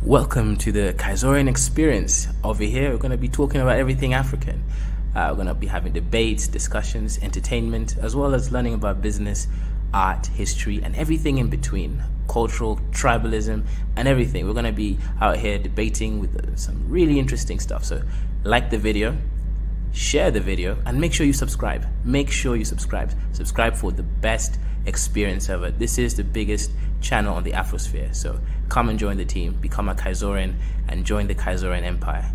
Welcome to the Kaizorian experience. Over here, we're going to be talking about everything African. We're going to be having debates, discussions, entertainment, as well as learning about business, art, history, and everything in between. Cultural, tribalism, and everything. We're going to be out here debating with some really interesting stuff. So, like the video, share the video, and make sure you subscribe. Make sure you subscribe. Subscribe for the best experience ever. This is the biggest channel on the Afrosphere. So come and join the team, become a Kaizorian, and join the Kaizorian Empire.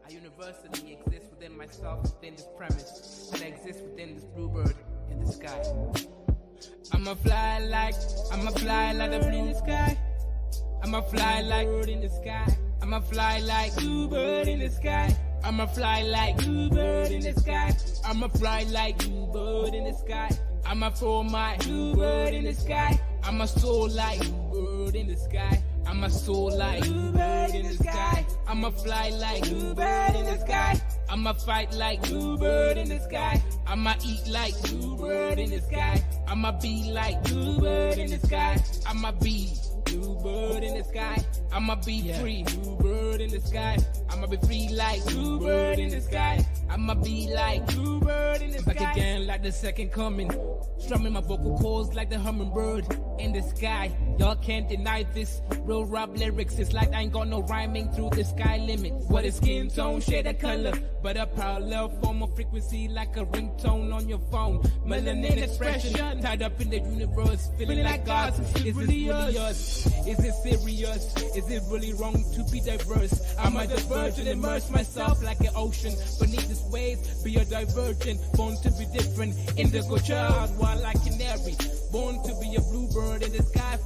Universally exist within myself, within this premise, and I exist within this bluebird in the sky. I'ma fly like the blue in the sky. I'ma fly like bird in the sky. I'ma fly like bluebird in the sky. I'ma fly like bluebird in the sky. I'ma fly like bluebird in the sky. I'ma throw my bluebird in the sky. I'ma soar like bluebird in the sky. I'ma soar like bluebird in the sky. I'ma fly like bluebird in the sky. I'ma fight like bluebird in the sky. I'ma eat like bluebird in the sky. I'ma be like bluebird in the sky. I'ma be bluebird in the sky. I'ma be free, bluebird in the sky. I'ma be free like bluebird in the sky. I'ma be like bluebird in the sky. Back again like the second coming. Strumming my vocal cords like the hummingbird in the sky. Y'all can't deny this. Real rap lyrics, it's like I ain't got no rhyming through the sky limit. What is skin tone, shade of color, but a parallel form of frequency like a ringtone on your phone. Melanin expression tied up in the universe, feeling like God. Is this really us? Is it serious? Is it really wrong to be diverse? I'm a divergent, immerse myself like an ocean beneath this waves. Be a divergent, born to be different. Indigo child, wild like canary. Born to be a bluebird in the sky,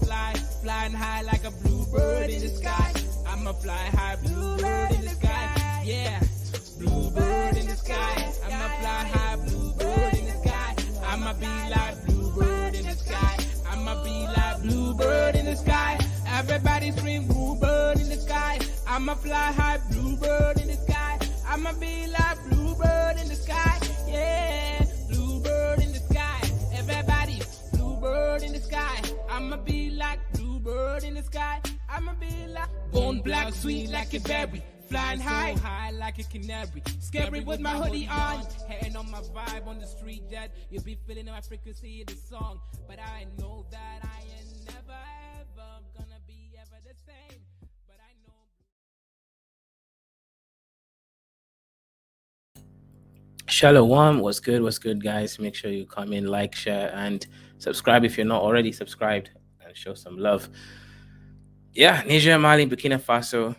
flying high like a bluebird in the sky. I'ma fly high, bluebird in the sky. Yeah, bluebird in the sky. I'ma fly high, bluebird in the sky. I'ma be like bluebird in the sky. I'ma be like bluebird in the sky. Everybody scream bluebird in the sky. I'ma fly high, bluebird in the sky. I'ma be like bluebird in the sky. Yeah, bluebird in the sky. Everybody, bluebird in the sky. I'ma be like bluebird in the sky. I'ma be like bone black, sweet like a berry. Flying high, high like a canary. Scary with my hoodie on. Hating on my vibe on the street that you'll be feeling my frequency of the song. But I know that I ain't never ever gonna be ever the same. But I know. Shalom, what's good, guys? Make sure you come in, like, share, and subscribe if you're not already subscribed, and show some love. Yeah, Niger, Mali, Burkina Faso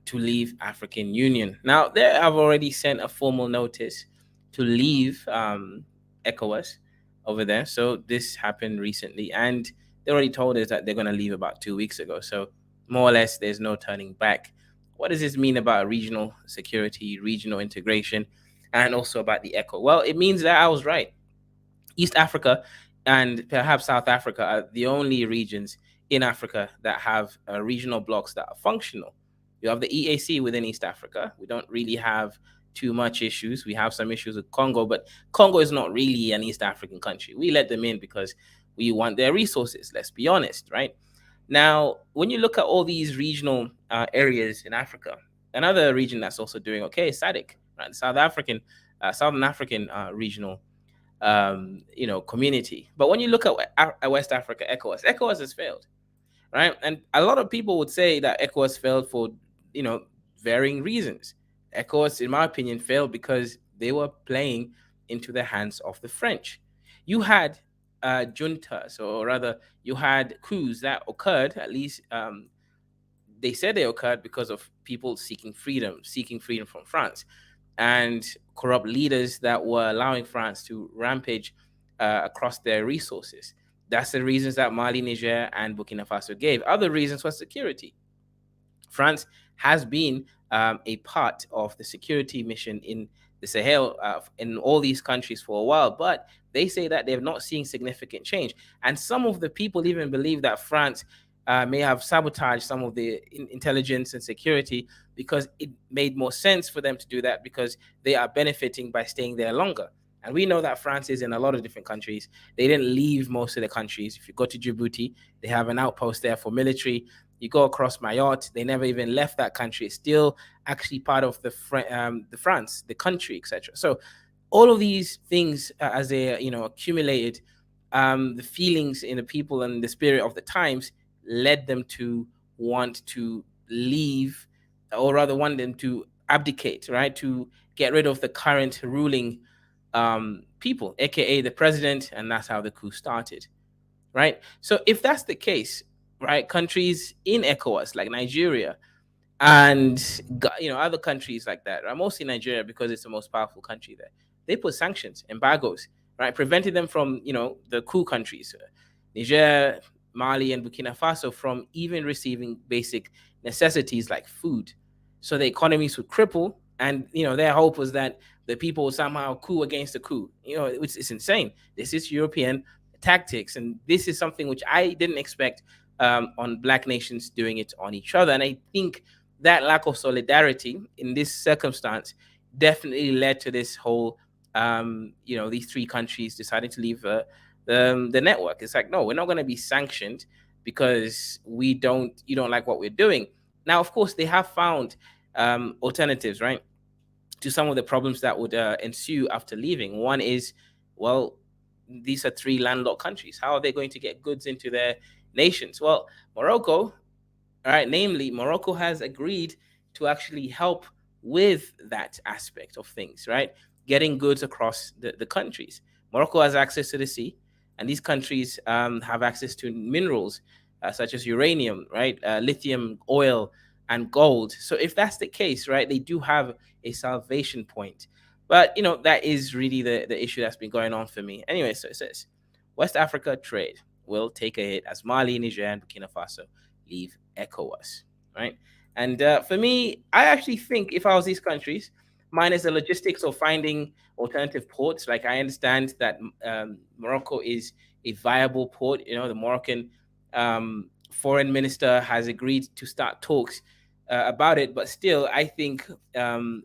to leave African Union. Now, they have already sent a formal notice to leave ECOWAS over there. So this happened recently, and they already told us that they're going to leave about 2 weeks ago. So more or less, there's no turning back. What does this mean about regional security, regional integration, and also about the ECO? Well, it means that I was right. East Africa and perhaps South Africa are the only regions in Africa that have regional blocks that are functional. You have the EAC within East Africa. We don't really have too much issues. We have some issues with Congo, but Congo is not really an East African country. We let them in because we want their resources, let's be honest, right? Now, when you look at all these regional areas in Africa, another region that's also doing okay is SADC, right? Southern African regional community. But when you look at West Africa, ECOWAS has failed, right? And a lot of people would say that ECOWAS failed for varying reasons. ECOWAS, in my opinion, failed because they were playing into the hands of the French. You had juntas, or rather, you had coups that occurred. At least they said they occurred because of people seeking freedom from France, and corrupt leaders that were allowing France to rampage across their resources. That's the reasons that Mali, Niger, and Burkina Faso gave. Other reasons were security. France has been a part of the security mission in the Sahel in all these countries for a while, but they say that they've not seen significant change. And some of the people even believe that France may have sabotaged some of the intelligence and security because it made more sense for them to do that because they are benefiting by staying there longer. And we know that France is in a lot of different countries. They didn't leave most of the countries. If you go to Djibouti, they have an outpost there for military. You go across Mayotte, they never even left that country. It's still actually part of the France, the country, etc. So all of these things, as they accumulated, the feelings in the people and the spirit of the times led them to want to leave, or rather want them to abdicate, right, to get rid of the current ruling people, aka the president, and that's how the coup started, right? So if that's the case, right, countries in ECOWAS like Nigeria and other countries like that, right, mostly Nigeria because it's the most powerful country there, they put sanctions, embargoes, right, preventing them from the coup countries, Niger, Mali, and Burkina Faso from even receiving basic necessities like food. So the economies would cripple, and their hope was that the people would somehow coup against the coup. It's insane. This is European tactics, and this is something which I didn't expect on black nations doing it on each other. And I think that lack of solidarity in this circumstance definitely led to this whole these three countries deciding to leave the network. It's like, no, we're not going to be sanctioned because you don't like what we're doing. Now, of course, they have found alternatives, right, to some of the problems that would ensue after leaving. One is, well, these are three landlocked countries. How are they going to get goods into their nations? Well, Morocco, all right, namely, Morocco has agreed to actually help with that aspect of things, right? Getting goods across the countries. Morocco has access to the sea, and these countries have access to minerals such as uranium, right? Lithium, oil, and gold. So if that's the case, right, they do have a salvation point. But, that is really the issue that's been going on for me. Anyway, so it says West Africa trade will take a hit as Mali, Niger, and Burkina Faso leave ECOWAS, right? And for me, I actually think if I was these countries, minus the logistics of finding alternative ports, like I understand that Morocco is a viable port. The Moroccan foreign minister has agreed to start talks about it, but still, I think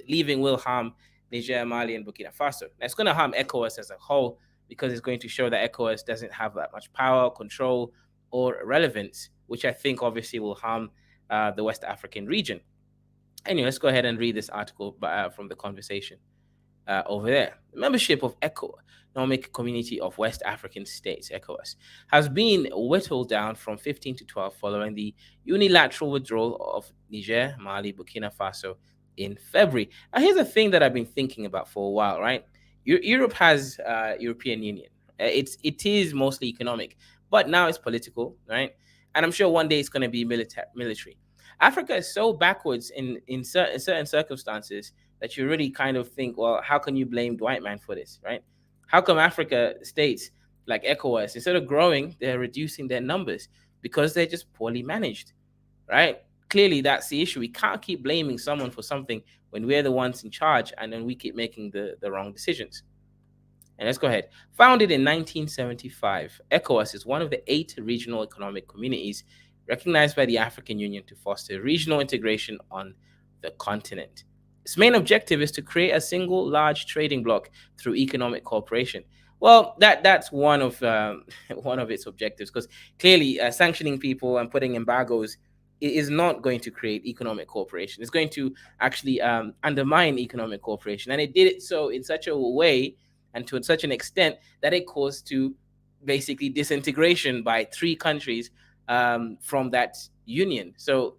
leaving will harm Niger, Mali, and Burkina Faso. Now, it's going to harm ECOWAS as a whole because it's going to show that ECOWAS doesn't have that much power, control, or relevance, which I think obviously will harm the West African region. Anyway, let's go ahead and read this article from the conversation over there. The membership of Economic Community of West African States, ECOWAS, has been whittled down from 15 to 12 following the unilateral withdrawal of Niger, Mali, Burkina Faso in February. Now, here's a thing that I've been thinking about for a while, right? Europe has European Union. It is mostly economic, but now it's political, right? And I'm sure one day it's going to be military. Africa is so backwards in certain circumstances that you really kind of think, well, how can you blame the white man for this, right? How come Africa states like ECOWAS, instead of growing, they're reducing their numbers because they're just poorly managed, right? Clearly, that's the issue. We can't keep blaming someone for something when we're the ones in charge and then we keep making the wrong decisions. And let's go ahead. Founded in 1975, ECOWAS is one of the 8 regional economic communities recognized by the African Union to foster regional integration on the continent. Its main objective is to create a single large trading bloc through economic cooperation. Well, that's one of one of its objectives, because clearly sanctioning people and putting embargoes is not going to create economic cooperation. It's going to actually undermine economic cooperation, and it did it so in such a way and to such an extent that it caused to basically disintegration by 3 countries from that union. So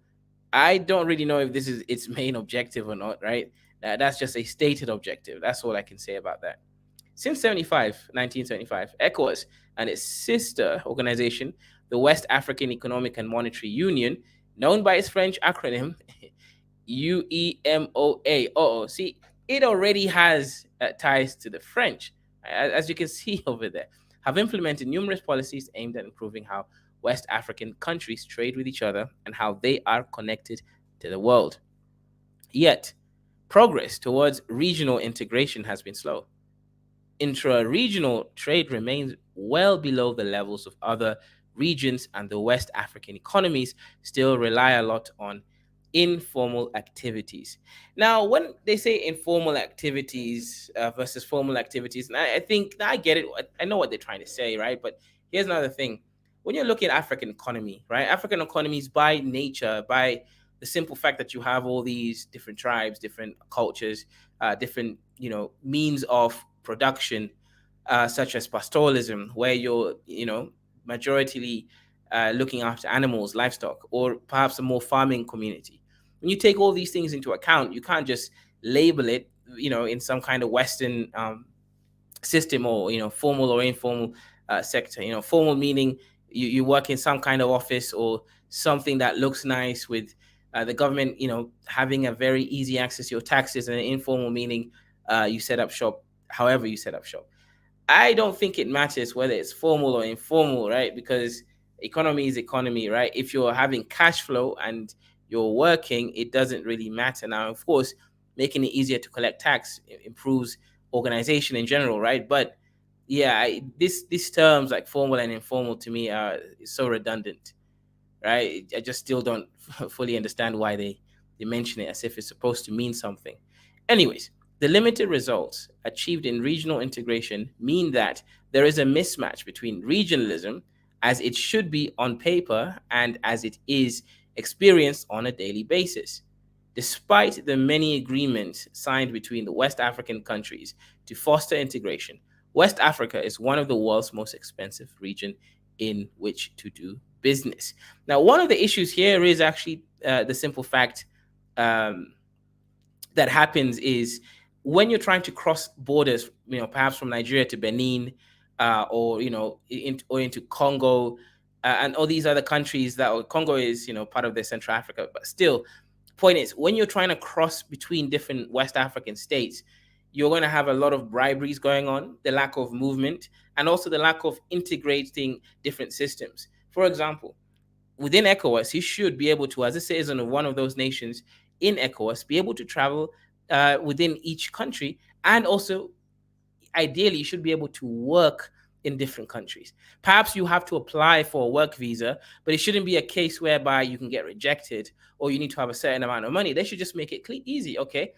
I don't really know if this is its main objective or not, right? That's just a stated objective. That's all I can say about that. Since 1975, ECOWAS and its sister organization, the West African Economic and Monetary Union, known by its French acronym UEMOA. See, it already has ties to the French, as you can see over there, have implemented numerous policies aimed at improving how West African countries trade with each other and how they are connected to the world. Yet, progress towards regional integration has been slow. Intra-regional trade remains well below the levels of other regions, and the West African economies still rely a lot on informal activities. Now, when they say informal activities versus formal activities, and I think I get it. I know what they're trying to say, right? But here's another thing: when you're looking at African economy, right? African economies, by nature, by the simple fact that you have all these different tribes, different cultures, different means of production, such as pastoralism, where you're majoritarily looking after animals, livestock, or perhaps a more farming community. When you take all these things into account, you can't just label it, in some kind of Western system, or formal or informal sector. Formal meaning you work in some kind of office or something that looks nice with the government, having a very easy access to your taxes, and informal meaning you set up shop however you set up shop. I don't think it matters whether it's formal or informal, right? Because economy is economy, right? If you're having cash flow and you're working, it doesn't really matter. Now, of course, making it easier to collect tax improves organization in general, right? But yeah, these terms like formal and informal to me are so redundant, right? I just still don't fully understand why they mention it as if it's supposed to mean something. Anyways, the limited results achieved in regional integration mean that there is a mismatch between regionalism, as it should be on paper, and as it is experienced on a daily basis. Despite the many agreements signed between the West African countries to foster integration, West Africa is one of the world's most expensive regions in which to do business. Now, one of the issues here is actually the simple fact um, that happens is when you're trying to cross borders, perhaps from Nigeria to Benin, or or into Congo, and all these other countries that Congo is part of the Central Africa, but still, point is, when you're trying to cross between different West African states, you're going to have a lot of briberies going on, the lack of movement, and also the lack of integrating different systems. For example, within ECOWAS, you should be able to, as a citizen of one of those nations in ECOWAS, be able to travel within each country, and also ideally you should be able to work in different countries. Perhaps you have to apply for a work visa, but it shouldn't be a case whereby you can get rejected or you need to have a certain amount of money. They should just make it easy. Okay,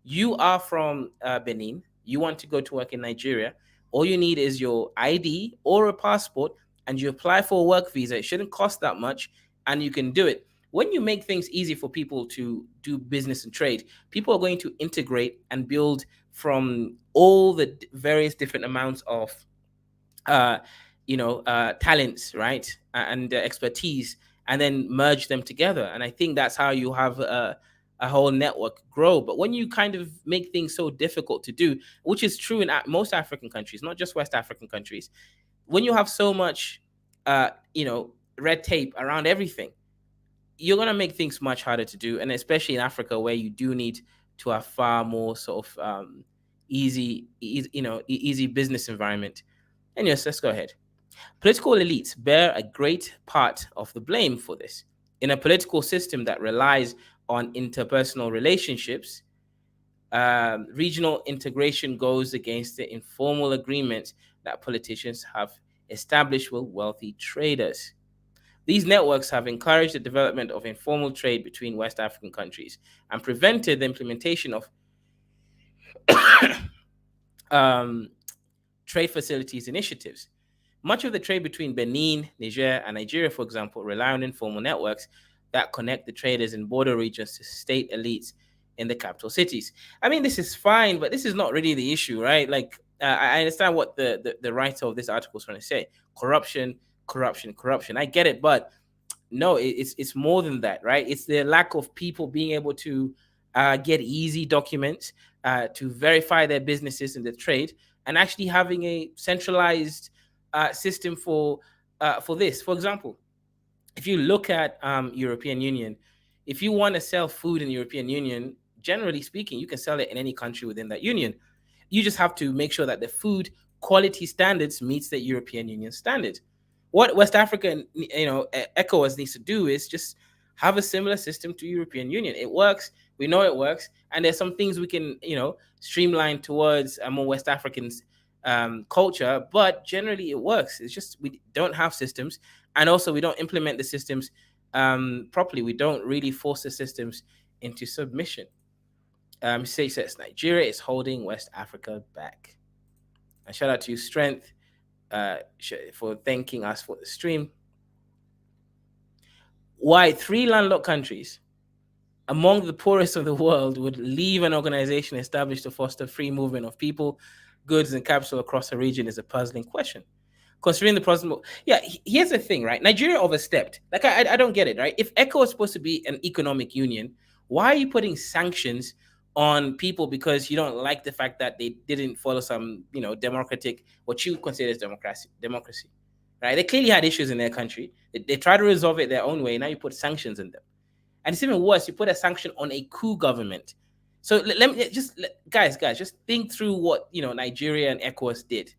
you are from Benin, you want to go to work in Nigeria. All you need is your ID or a passport, and you apply for a work visa. It shouldn't cost that much, and you can do it. When you make things easy for people to do business and trade, people are going to integrate and build from all the various different amounts of uh, talents, right, and expertise, and then merge them together. And I think that's how you have a whole network grow. But when you kind of make things so difficult to do, which is true in most African countries, not just West African countries, when you have so much, red tape around everything, you're going to make things much harder to do. And especially in Africa, where you do need to have far more sort of easy business environment. And yes, let's go ahead. Political elites bear a great part of the blame for this. In a political system that relies on interpersonal relationships, regional integration goes against the informal agreements that politicians have established with wealthy traders. These networks have encouraged the development of informal trade between West African countries and prevented the implementation of um, trade facilities initiatives. Much of the trade between Benin, Niger, and Nigeria, for example, rely on informal networks that connect the traders in border regions to state elites in the capital cities. I mean, this is fine, but this is not really the issue, right? Like, I understand what the writer of this article is trying to say. Corruption, corruption, corruption. I get it, but no, it's more than that, right? It's the lack of people being able to get easy documents to verify their businesses and their trade, and actually having a centralized system for this. For example, if you look at European Union, if you want to sell food in the European Union, generally speaking, you can sell it in any country within that union. You just have to make sure that the food quality standards meets the European Union standard. What West Africa, ECOWAS needs to do is just have a similar system to European Union. It works. We know it works, and there's some things we can, streamline towards a more West African culture. But generally, it works. It's just we don't have systems, and also we don't implement the systems properly. We don't really force the systems into submission. Say says Nigeria is holding West Africa back. And shout out to you, Strength, for thanking us for the stream. Why three landlocked countries among the poorest of the world would leave an organization established to foster free movement of people, goods, and capital across a region is a puzzling question. Considering the problem, yeah, here's the thing, right? Nigeria overstepped. Like, I don't get it, right? If ECO is supposed to be an economic union, why are you putting sanctions on people because you don't like the fact that they didn't follow some, democratic, what you consider as democracy, right? They clearly had issues in their country. They tried to resolve it their own way. Now you put sanctions on them. And it's even worse, you put a sanction on a coup government. So let me just, guys, just think through what, Nigeria and ECOWAS did.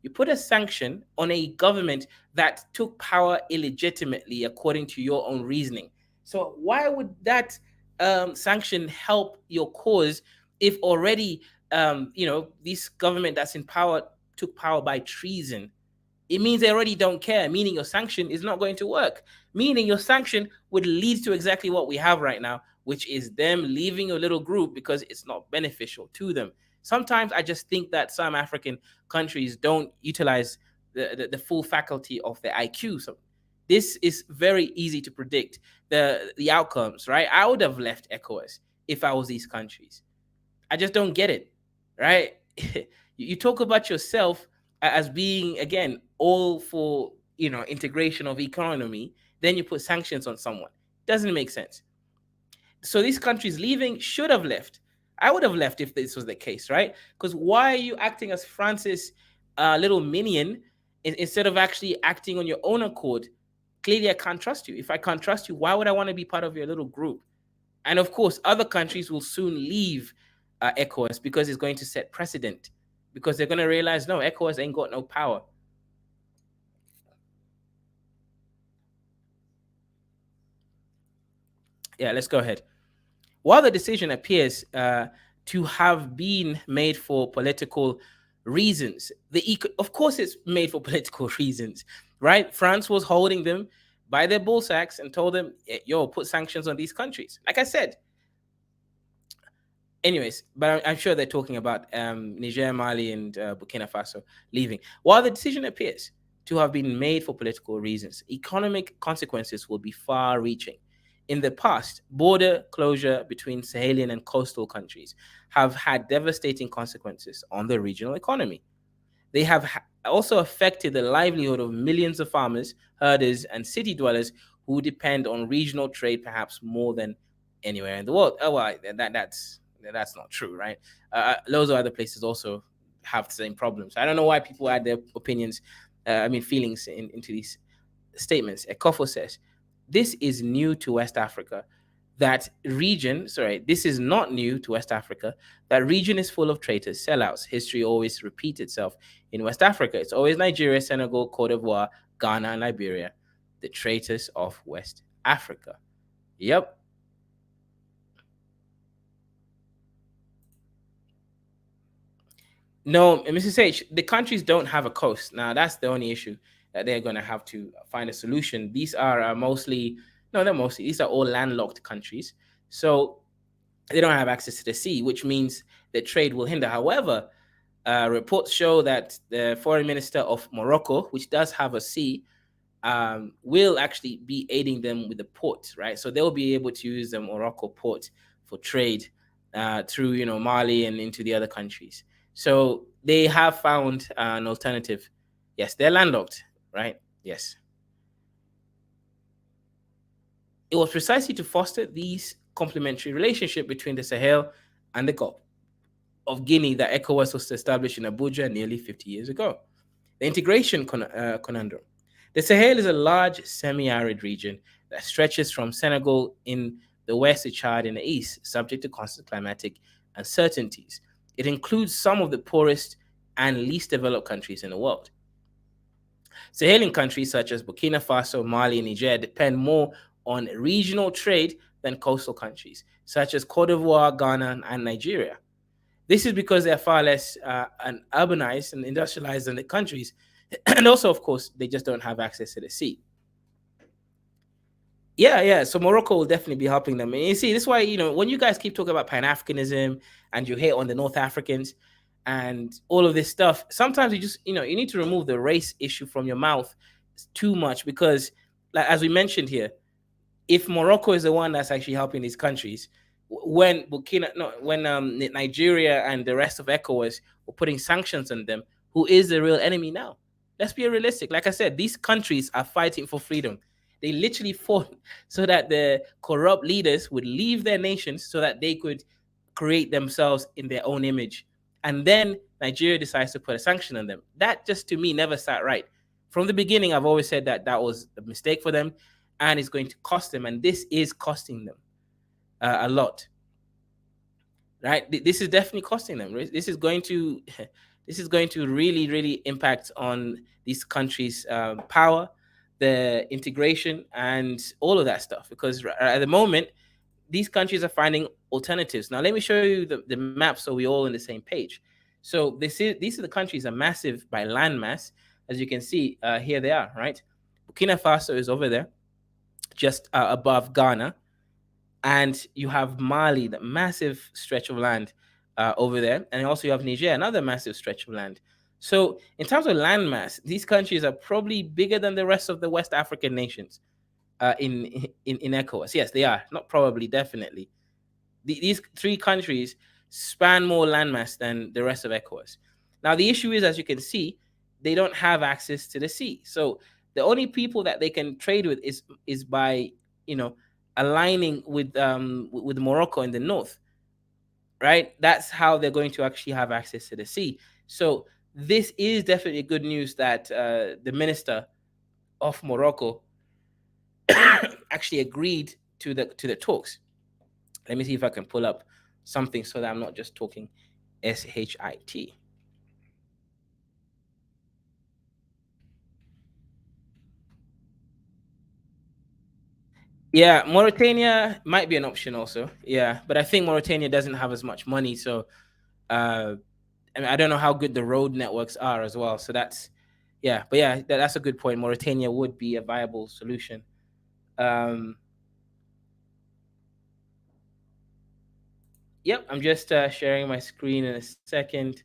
You put a sanction on a government that took power illegitimately according to your own reasoning. So why would that sanction help your cause if already, this government that's in power took power by treason? It means they already don't care, meaning your sanction is not going to work, meaning your sanction would lead to exactly what we have right now, which is them leaving a little group because it's not beneficial to them. Sometimes I just think that some African countries don't utilize the full faculty of their IQ. So this is very easy to predict the outcomes, right? I would have left ECOWAS if I was these countries. I just don't get it, right? You talk about yourself as being, again, all for integration of economy, then you put sanctions on someone. Doesn't make sense. So these countries leaving should have left. I would have left if this was the case, right? Because why are you acting as France's little minion instead of actually acting on your own accord? Clearly, I can't trust you. If I can't trust you, why would I want to be part of your little group? And of course, other countries will soon leave ECOWAS because it's going to set precedent. Because they're going to realize, no, ECOWAS ain't got no power. Yeah, let's go ahead. While the decision appears to have been made for political reasons, of course it's made for political reasons, right? France was holding them by their bull sacks and told them, yo, put sanctions on these countries. Like I said, anyways, but I'm sure they're talking about Niger, Mali, and Burkina Faso leaving. While the decision appears to have been made for political reasons, economic consequences will be far-reaching. In the past, border closure between Sahelian and coastal countries have had devastating consequences on the regional economy. They have also affected the livelihood of millions of farmers, herders, and city dwellers who depend on regional trade perhaps more than anywhere in the world. Oh, well, that's not true, right? Loads of other places also have the same problems. I don't know why people add their opinions, feelings into these statements. Ekofo says, this is new to West Africa. This is not new to West Africa. That region is full of traitors, sellouts. History always repeats itself. In West Africa, it's always Nigeria, Senegal, Cote d'Ivoire, Ghana, and Liberia, the traitors of West Africa. Yep. No, Mrs. H, the countries don't have a coast. Now, that's the only issue that they're going to have to find a solution. These are these are all landlocked countries. So they don't have access to the sea, which means that trade will hinder. However, reports show that the foreign minister of Morocco, which does have a sea, will actually be aiding them with the port, right? So they'll be able to use the Morocco port for trade through, Mali and into the other countries. So they have found an alternative. Yes, they're landlocked, right? Yes. It was precisely to foster these complementary relationship between the Sahel and the Gulf of Guinea that ECOWAS was established in Abuja nearly 50 years ago. The integration conundrum. The Sahel is a large semi-arid region that stretches from Senegal in the west to Chad in the east, subject to constant climatic uncertainties. It includes some of the poorest and least developed countries in the world. Sahelian countries such as Burkina Faso, Mali, and Niger depend more on regional trade than coastal countries such as Cote d'Ivoire, Ghana, and Nigeria. This is because they're far less urbanized and industrialized than the countries. And also, of course, they just don't have access to the sea. Yeah, yeah. So Morocco will definitely be helping them. And you see, this is why, when you guys keep talking about Pan Africanism and you hate on the North Africans and all of this stuff, sometimes you just, you need to remove the race issue from your mouth too much because, like as we mentioned here, if Morocco is the one that's actually helping these countries, when Burkina, no, when Nigeria and the rest of ECOWAS were putting sanctions on them, who is the real enemy now? Let's be realistic. Like I said, these countries are fighting for freedom. They literally fought so that the corrupt leaders would leave their nations so that they could create themselves in their own image. And then Nigeria decides to put a sanction on them. That just to me never sat right. From the beginning, I've always said that that was a mistake for them and it's going to cost them. And this is costing them a lot, right? This is definitely costing them. This is going to this is going to really, really impact on these countries' power, the integration, and all of that stuff. Because at the moment, these countries are finding alternatives. Now, let me show you the map so we're all on the same page. So these are the countries are massive by landmass. As you can see, here they are, right? Burkina Faso is over there, just above Ghana, and you have Mali, the massive stretch of land over there, and also you have Niger, another massive stretch of land. So, in terms of landmass, these countries are probably bigger than the rest of the West African nations in ECOWAS. Yes, they are. Not probably, definitely. These three countries span more landmass than the rest of ECOWAS. Now, the issue is, as you can see, they don't have access to the sea. So the only people that they can trade with is by you know aligning with Morocco in the north, right? That's how they're going to actually have access to the sea. So this is definitely good news that the minister of Morocco actually agreed to the talks. Let me see if I can pull up something so that I'm not just talking shit. Yeah, Mauritania might be an option also. Yeah, but I think Mauritania doesn't have as much money, so uh, I mean, I don't know how good the road networks are as well. So that's yeah, but yeah, that's a good point. Mauritania would be a viable solution. Um, yep, I'm just sharing my screen in a second.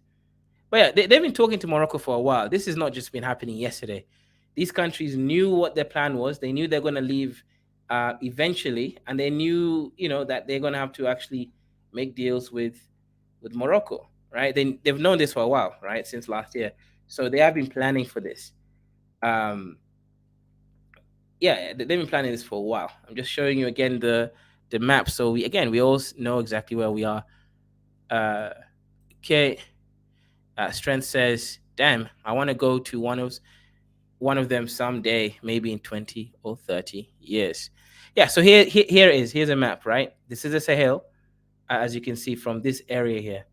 But yeah, they've been talking to Morocco for a while. This has not just been happening yesterday. These countries knew what their plan was. They knew they're going to leave eventually, and they knew, that they're going to have to actually make deals with Morocco, right? They've known this for a while, right, since last year. So they have been planning for this. Um, yeah, they've been planning this for a while. I'm just showing you again the map, so we all know exactly where we are. Uh, okay, Strength says, "Damn, I want to go to one of them someday, maybe in 20 or 30 years." Yeah, so here is here's a map, right? This is the Sahel, as you can see from this area here.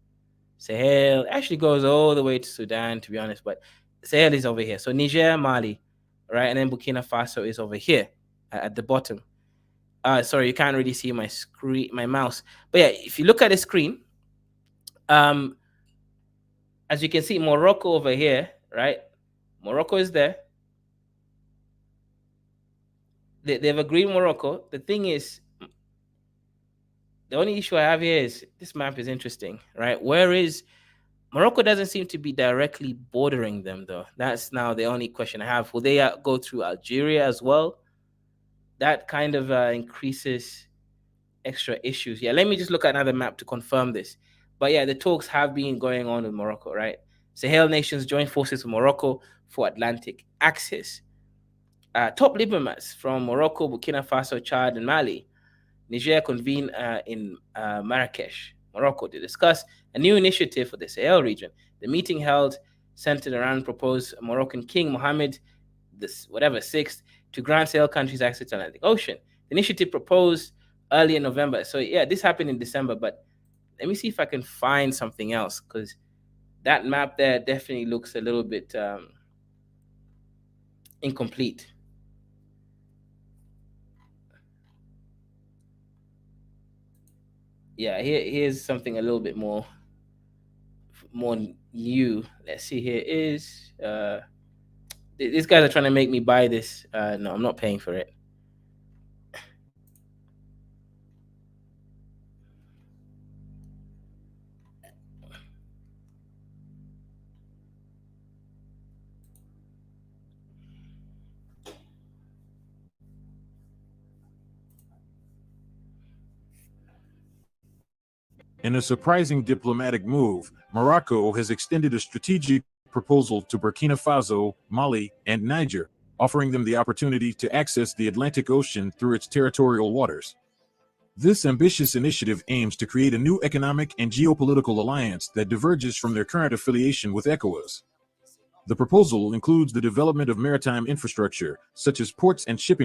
Sahel actually goes all the way to Sudan, to be honest, but Sahel is over here. So Niger, Mali, right, and then Burkina Faso is over here at the bottom. Sorry, you can't really see my screen, my mouse, but yeah, if you look at the screen, um, as you can see, Morocco over here, right? Morocco is there. They've agreed Morocco. The thing is, the only issue I have here is this map is interesting, right? Where is Morocco doesn't seem to be directly bordering them, though. That's now the only question I have. Will they go through Algeria as well? That kind of increases extra issues. Yeah, let me just look at another map to confirm this. But yeah, the talks have been going on with Morocco, right? Sahel nations join forces with Morocco for Atlantic access. Top diplomats from Morocco, Burkina Faso, Chad, and Mali, Niger convened in Marrakesh, Morocco, to discuss a new initiative for the Sahel region. The meeting held centered around proposed Moroccan King Mohammed this whatever sixth to grant Sahel countries access to the Atlantic Ocean. The initiative proposed early in November. So yeah, this happened in December, but let me see if I can find something else because that map there definitely looks a little bit incomplete. Yeah, here's something a little bit more new. Let's see. Here is these guys are trying to make me buy this. No, I'm not paying for it. In a surprising diplomatic move, Morocco has extended a strategic proposal to Burkina Faso, Mali, and Niger, offering them the opportunity to access the Atlantic Ocean through its territorial waters. This ambitious initiative aims to create a new economic and geopolitical alliance that diverges from their current affiliation with ECOWAS. The proposal includes the development of maritime infrastructure, such as ports and shipping